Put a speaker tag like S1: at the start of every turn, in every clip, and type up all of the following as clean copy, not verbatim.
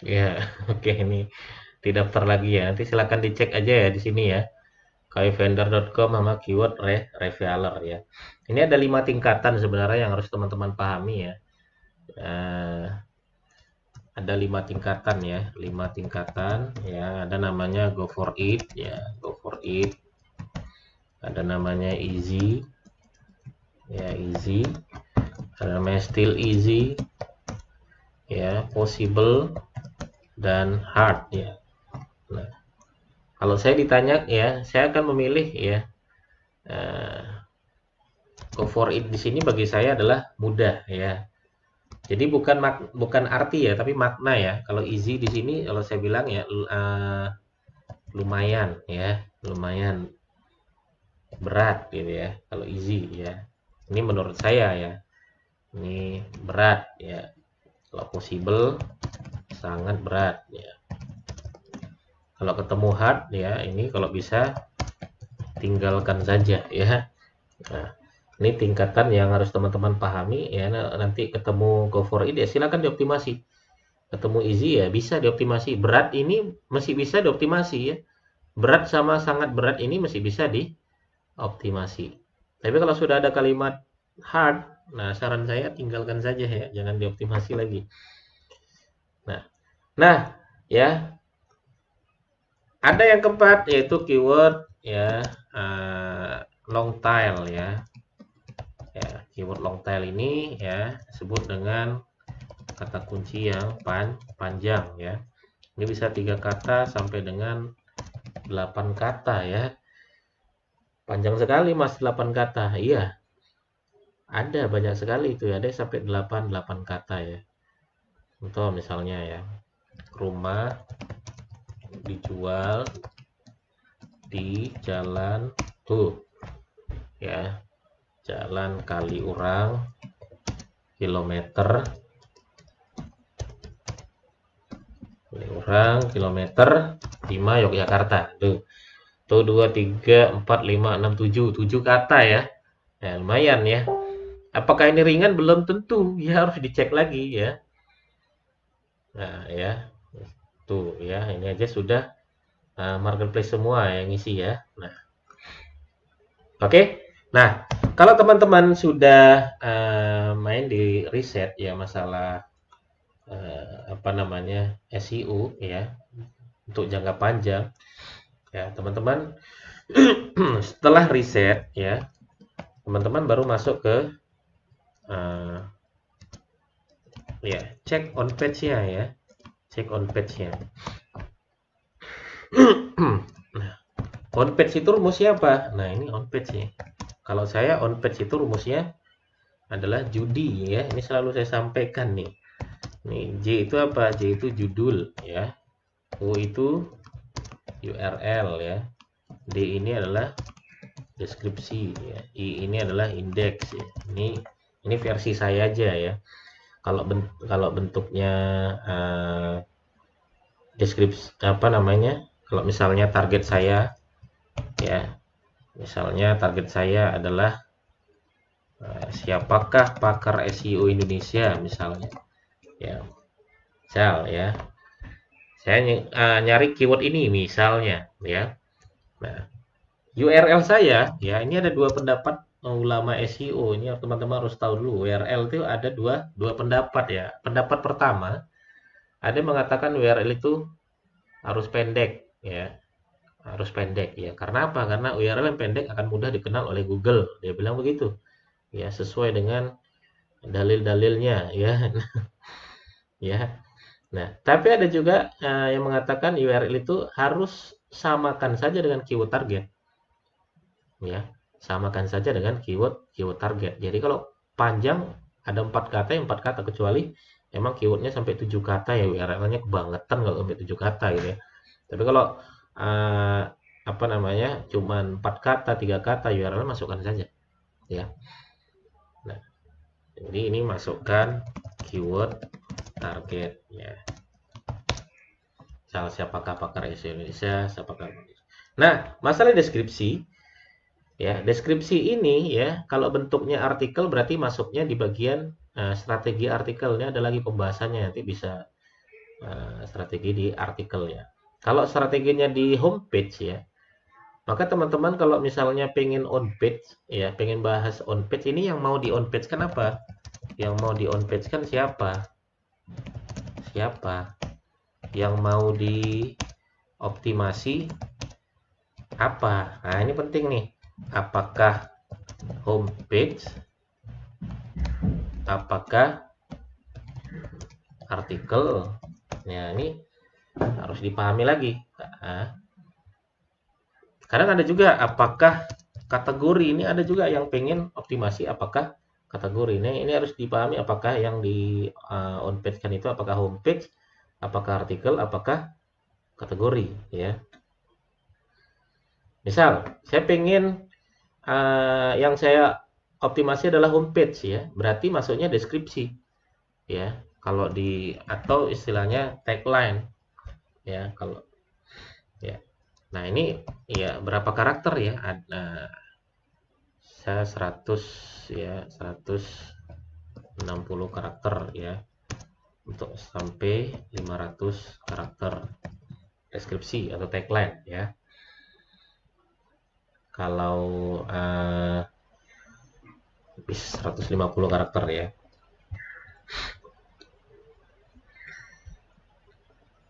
S1: Ya, oke, ini didaftar lagi ya. Nanti silakan dicek aja ya di sini ya. Kayvendor.com sama keyword revealer ya. Ini ada 5 tingkatan sebenarnya yang harus teman-teman pahami ya. Eh, ada 5 tingkatan ya, 5 tingkatan ya. Ada namanya go for it ya, go for it. Ada namanya easy ya, easy. Ada namanya still easy ya, possible dan hard ya. Nah, kalau saya ditanya ya, saya akan memilih ya, eh, go for it di sini bagi saya adalah mudah ya. Jadi bukan arti ya, tapi makna ya. Kalau easy di sini kalau saya bilang ya, lumayan ya, lumayan berat gitu ya. Kalau easy ya. Ini menurut saya ya. Ini berat ya. Kalau possible sangat berat ya. Kalau ketemu hard ya, ini kalau bisa tinggalkan saja ya. Nah, ini tingkatan yang harus teman-teman pahami ya. Nanti ketemu go for it ya silakan dioptimasi. Ketemu easy ya bisa dioptimasi. Berat ini masih bisa dioptimasi ya. Berat sama sangat berat ini masih bisa dioptimasi. Tapi kalau sudah ada kalimat hard, nah saran saya tinggalkan saja ya, jangan dioptimasi lagi. Nah, nah ya ada yang keempat yaitu keyword ya, long tail ya. Ya, keyword long tail ini ya disebut dengan kata kunci yang panjang ya. Ini bisa 3 kata sampai dengan 8 kata ya. Panjang sekali Mas 8 kata. Iya, ada banyak sekali itu ya. Ada sampai delapan kata ya. Contoh misalnya ya, rumah dijual di jalan tuh ya. Jalan Kaliurang kilometer kilometer 5 Yogyakarta. Tuh 2 3 4 5 6 7 7 kata ya. Ya, lumayan ya. Apakah ini ringan? Belum tentu. Ya harus dicek lagi ya. Nah, ya. Tuh ya, ini aja sudah marketplace semua yang ngisi ya. Nah, oke. Nah, kalau teman-teman sudah main di riset ya masalah apa namanya SEO ya untuk jangka panjang ya teman-teman setelah riset ya teman-teman baru masuk ke eh, ya cek on page-nya ya cek on page-nya. Nah, on page itu rumusnya apa? Nah ini on page ya. Kalau saya on page itu rumusnya adalah judi ya. Ini selalu saya sampaikan nih. Nih J itu apa? J itu judul ya. U itu URL ya. D ini adalah deskripsi ya. I ini adalah indeks ya. Ini versi saya aja ya. Kalau bentuknya uh, deskripsi apa namanya? Kalau misalnya target saya ya, misalnya target saya adalah siapakah pakar SEO Indonesia misalnya. Ya, misal ya. Saya nyari keyword ini misalnya ya. Nah, URL saya ya ini ada dua pendapat ulama SEO. Ini teman-teman harus tahu dulu. URL itu ada dua pendapat ya. Pendapat pertama ada yang mengatakan URL itu harus pendek ya. Harus pendek ya. Karena apa? Karena URL yang pendek akan mudah dikenal oleh Google. Dia bilang begitu. Ya, sesuai dengan dalil-dalilnya ya. Ya. Nah, tapi ada juga yang mengatakan URL itu harus samakan saja dengan keyword target. Ya, samakan saja dengan keyword target. Jadi kalau panjang ada 4 kata, 4 kata kecuali emang keywordnya sampai 7 kata ya URL-nya kebangetan kalau sampai 7 kata gitu ya. Tapi kalau uh, apa namanya cuman 4 kata, 3 kata URL masukkan saja ya. Nah, jadi ini masukkan keyword target ya. Siapakah pakar SEO Indonesia, siapakah. Nah, masalah deskripsi ya, deskripsi ini ya, kalau bentuknya artikel berarti masuknya di bagian strategi artikel. Ini ada lagi pembahasannya nanti bisa strategi di artikel ya. Kalau strateginya di homepage ya, maka teman-teman kalau misalnya pengen on page ya, pengen bahas on page, ini yang mau di on page kan apa? Yang mau di on page kan siapa? Siapa? Yang mau di optimasi apa? Nah, ini penting nih. Apakah homepage? Apakah artikel? Ya, ini harus dipahami lagi. Nah, kadang ada juga apakah kategori, ini ada juga yang pengen optimasi apakah kategori. Ini harus dipahami apakah yang di on page kan itu apakah homepage, apakah artikel, apakah kategori ya. Misal saya pengen yang saya optimasi adalah homepage ya, berarti masuknya deskripsi ya. Kalau di atau istilahnya tagline ya, kalau ya. Nah, ini ya berapa karakter ya? Ada saya 100 ya, 160 karakter ya, untuk sampai 500 karakter deskripsi atau tagline ya. Kalau bisa 150 karakter ya.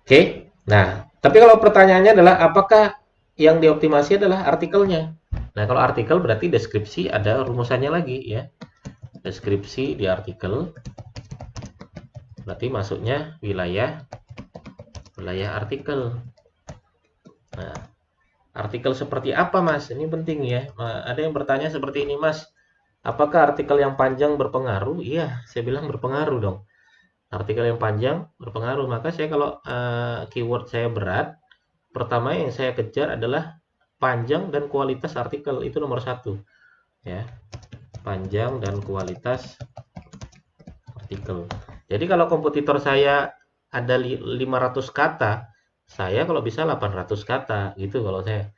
S1: Oke. Nah, tapi kalau pertanyaannya adalah apakah yang dioptimasi adalah artikelnya? Nah, kalau artikel berarti deskripsi ada rumusannya lagi ya. Deskripsi di artikel berarti masuknya wilayah artikel. Nah, artikel seperti apa, Mas? Ini penting ya. Ada yang bertanya seperti ini, Mas. Apakah artikel yang panjang berpengaruh? Iya, saya bilang berpengaruh dong. Artikel yang panjang berpengaruh. Maka saya kalau keyword saya berat, pertama yang saya kejar adalah panjang dan kualitas artikel. Itu nomor satu. Ya, panjang dan kualitas artikel. Jadi kalau kompetitor saya ada 500 kata, saya kalau bisa 800 kata gitu kalau saya.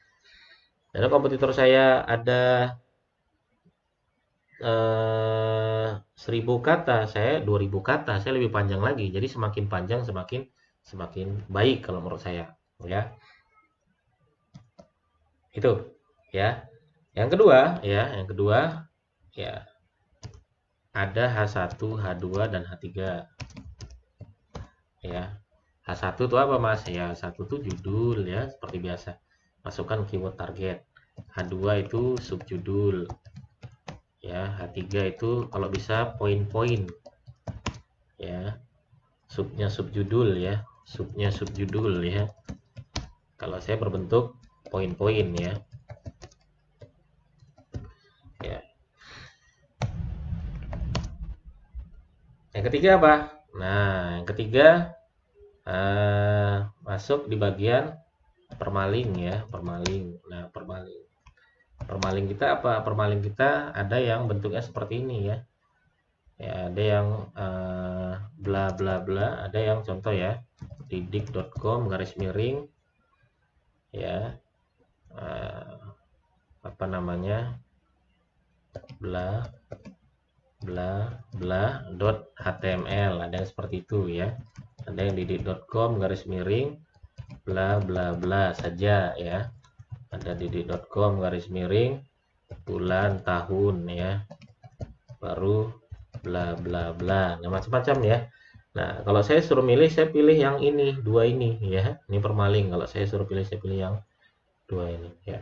S1: Karena kompetitor saya ada 1000 kata, saya 2000 kata, saya lebih panjang lagi. Jadi semakin panjang semakin baik kalau menurut saya, ya. Itu, ya. Yang kedua, ya ada H1, H2 dan H3. Ya. H1 itu apa, Mas? Ya, H1 itu judul ya, seperti biasa. Masukkan keyword target. H2 itu subjudul. Ya, H3 itu kalau bisa poin-poin. Ya. Subnya subjudul ya. Subnya subjudul ya. Kalau saya berbentuk poin-poin ya. Ya. Yang ketiga apa? Nah, yang ketiga masuk di bagian permaling ya, permaling. Nah, permaling kita apa? Permaling kita ada yang bentuknya seperti ini ya. Ya, ada yang bla bla bla, ada yang contoh ya, didik.com garis miring ya, apa namanya, bla bla bla .html, ada yang seperti itu ya. Ada yang didik.com garis miring bla bla bla saja ya. Ada didik.com garis miring bulan tahun ya, baru bla bla bla. Nah, macam-macam ya. Nah, kalau saya suruh milih, saya pilih yang ini, dua ini ya. Ini permaling. Kalau saya suruh pilih, saya pilih yang dua ini ya.